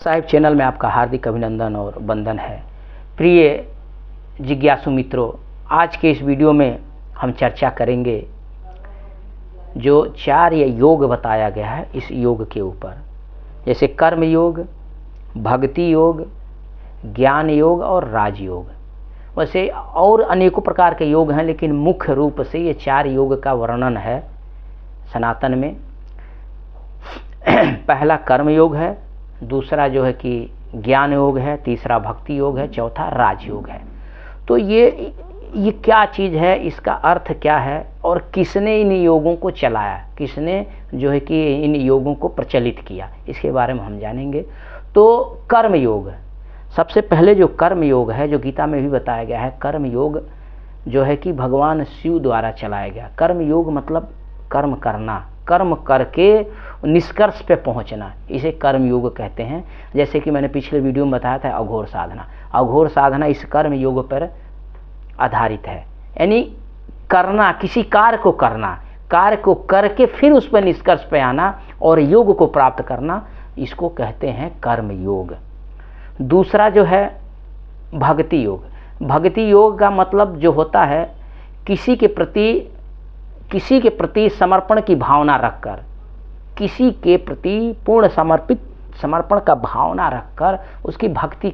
Sahib channel में आपका हार्दिक अभिनंदन और वंदन है। प्रिय जिज्ञासु मित्रों, आज के इस वीडियो में हम चर्चा करेंगे जो 4 ये योग बताया गया है इस योग के ऊपर, जैसे कर्म योग, भक्ति योग, ज्ञान योग और राजयोग। वैसे और अनेकों प्रकार के योग हैं, लेकिन मुख्य रूप से ये 4 योग का वर्णन है सनातन में। पहला कर्म योग है, दूसरा जो है कि ज्ञान योग है, तीसरा भक्ति योग है, चौथा राजयोग है। तो ये क्या चीज़ है, इसका अर्थ क्या है और किसने इन योगों को चलाया, किसने जो है कि इन योगों को प्रचलित किया, इसके बारे में हम जानेंगे। तो कर्म योग, सबसे पहले जो कर्म योग है, जो गीता में भी बताया गया है, कर्म योग जो है कि भगवान शिव द्वारा चलाया गया। कर्म योग मतलब कर्म करना, कर्म करके निष्कर्ष पे पहुंचना, इसे कर्म योग कहते हैं। जैसे कि मैंने पिछले वीडियो में बताया था अघोर साधना, अघोर साधना इस कर्म योग पर आधारित है। यानी करना, किसी कार्य को करना, कार्य को करके फिर उस पर निष्कर्ष पे आना और योग को प्राप्त करना, इसको कहते हैं कर्म योग। दूसरा जो है भक्ति योग। भक्ति योग का मतलब जो होता है किसी के प्रति समर्पण की भावना रखकर, किसी के प्रति पूर्ण समर्पण का भावना रखकर उसकी भक्ति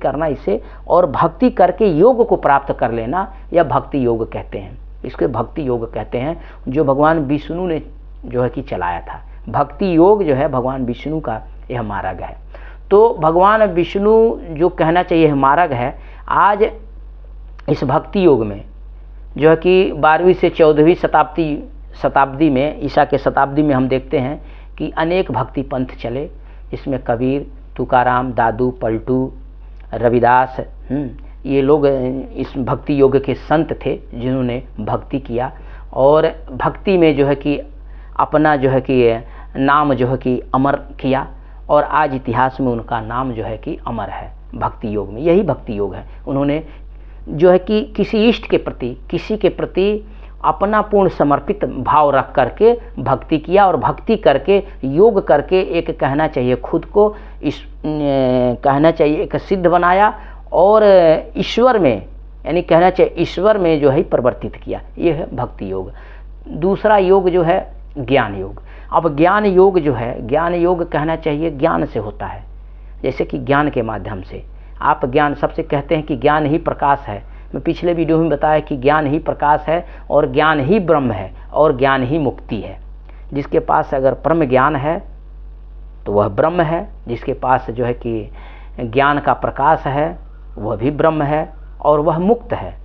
करना, इसे और भक्ति करके योग को प्राप्त कर लेना, यह भक्ति योग कहते हैं। इसके भक्ति योग कहते हैं, जो भगवान विष्णु ने जो है कि चलाया था। भक्ति योग जो है भगवान विष्णु का यह मार्ग है। तो भगवान विष्णु जो कहना चाहिए मार्ग है, आज इस भक्ति योग में जो है कि 12वीं से 14वीं शताब्दी में, ईसा के शताब्दी में हम देखते हैं कि अनेक भक्ति पंथ चले। इसमें कबीर, तुकाराम, दादू, पलटू, रविदास, ये लोग इस भक्ति योग के संत थे जिन्होंने भक्ति किया और भक्ति में जो है कि अपना जो है कि नाम जो है कि अमर किया, और आज इतिहास में उनका नाम जो है कि अमर है भक्ति योग में। यही भक्ति योग है। उन्होंने जो है कि किसी इष्ट के प्रति, किसी के प्रति अपना पूर्ण समर्पित भाव रख करके भक्ति किया और भक्ति करके, योग करके एक कहना चाहिए खुद को कहना चाहिए एक सिद्ध बनाया और ईश्वर में, यानी कहना चाहिए ईश्वर में जो है परिवर्तित किया। ये है भक्ति योग। दूसरा योग जो है ज्ञान योग। अब ज्ञान योग जो है, ज्ञान योग कहना चाहिए ज्ञान से होता है। जैसे कि ज्ञान के माध्यम से आप ज्ञान, सबसे कहते हैं कि ज्ञान ही प्रकाश है। मैं पिछले वीडियो में बताया कि ज्ञान ही प्रकाश है और ज्ञान ही ब्रह्म है और ज्ञान ही मुक्ति है। जिसके पास अगर परम ज्ञान है तो वह ब्रह्म है, जिसके पास जो है कि ज्ञान का प्रकाश है वह भी ब्रह्म है और वह मुक्त है,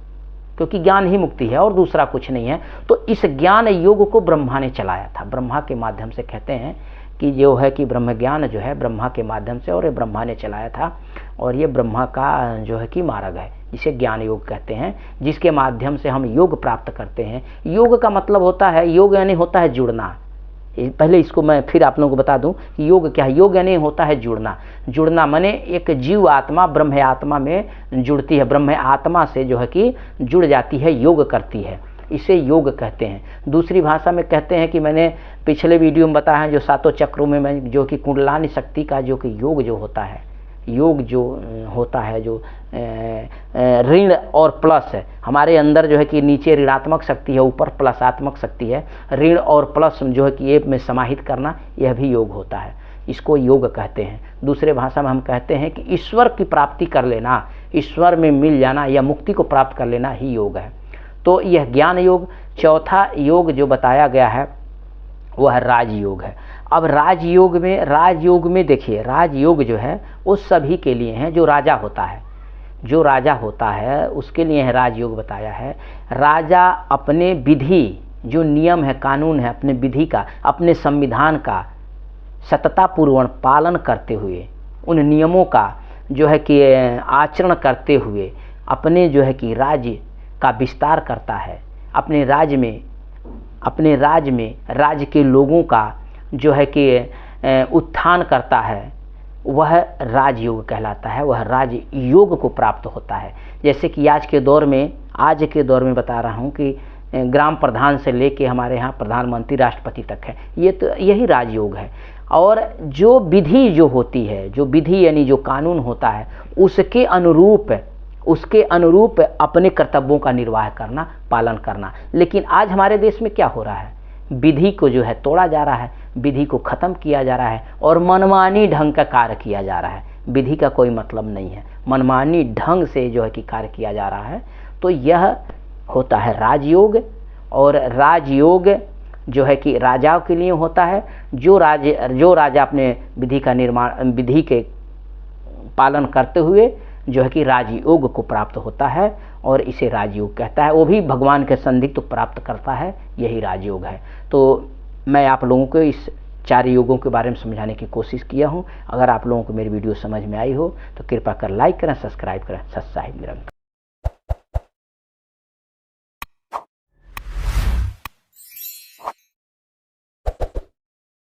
क्योंकि ज्ञान ही मुक्ति है और दूसरा कुछ नहीं है। तो इस ज्ञान योग को ब्रह्मा ने चलाया था। ब्रह्मा के माध्यम से कहते हैं कि जो है कि ब्रह्म ज्ञान जो है ब्रह्मा के माध्यम से, और ये ब्रह्मा ने चलाया था और ये ब्रह्मा का जो है कि मार्ग है, इसे ज्ञान योग कहते हैं, जिसके माध्यम से हम योग प्राप्त करते हैं। योग का मतलब होता है, योग यानी होता है जुड़ना। पहले इसको मैं फिर आप लोगों को बता दूं कि योग क्या है। योग यानी होता है जुड़ना। जुड़ना माने एक जीव आत्मा ब्रह्म आत्मा में जुड़ती है, ब्रह्म आत्मा से जो है कि जुड़ जाती है, योग करती है, इसे योग कहते हैं। दूसरी भाषा में कहते हैं कि मैंने पिछले वीडियो में बताया है, जो 7 चक्रों में मैं जो कि कुंडलानी शक्ति का जो कि योग जो होता है, योग जो होता है, जो ऋण और प्लस है हमारे अंदर जो है कि नीचे ऋणात्मक शक्ति है, ऊपर प्लसात्मक शक्ति है। ऋण और प्लस जो है कि एक में समाहित करना, यह भी योग होता है, इसको योग कहते हैं। दूसरे भाषा में हम कहते हैं कि ईश्वर की प्राप्ति कर लेना, ईश्वर में मिल जाना या मुक्ति को प्राप्त कर लेना ही योग है। तो यह ज्ञान योग। चौथा योग जो बताया गया है वह राजयोग है। अब राजयोग में देखिए, राजयोग जो है वो सभी के लिए है जो राजा होता है, जो राजा होता है उसके लिए है राजयोग बताया है। राजा अपने विधि, जो नियम है, कानून है, अपने विधि का, अपने संविधान का सततापूर्वक पालन करते हुए, उन नियमों का जो है कि आचरण करते हुए अपने जो है कि राज्य का विस्तार करता है। अपने राज्य में राज्य के लोगों का जो है कि उत्थान करता है, वह राजयोग कहलाता है, वह राजयोग को प्राप्त होता है। जैसे कि आज के दौर में बता रहा हूँ कि ग्राम प्रधान से लेके हमारे यहाँ प्रधानमंत्री, राष्ट्रपति तक है, ये तो यही राजयोग है। और जो विधि जो होती है, जो विधि यानी जो कानून होता है, उसके अनुरूप अपने कर्तव्यों का निर्वाह करना, पालन करना। लेकिन आज हमारे देश में क्या हो रहा है, विधि को जो है तोड़ा जा रहा है, विधि को खत्म किया जा रहा है और मनमानी ढंग का कार्य किया जा रहा है। विधि का कोई मतलब नहीं है, मनमानी ढंग से जो है कि कार्य किया जा रहा है। तो यह होता है राजयोग, और राजयोग जो है कि राजाओं के लिए होता है। जो राजा अपने विधि के पालन करते हुए जो है कि राजयोग को प्राप्त होता है, और इसे राजयोग कहता है। वो भी भगवान के संधिक तो प्राप्त करता है, यही राजयोग है। तो मैं आप लोगों को इस 4 योगों के बारे में समझाने की कोशिश किया हूँ। अगर आप लोगों को मेरी वीडियो समझ में आई हो तो कृपया कर लाइक करें, सब्सक्राइब करें। सत साहिब निरंतर।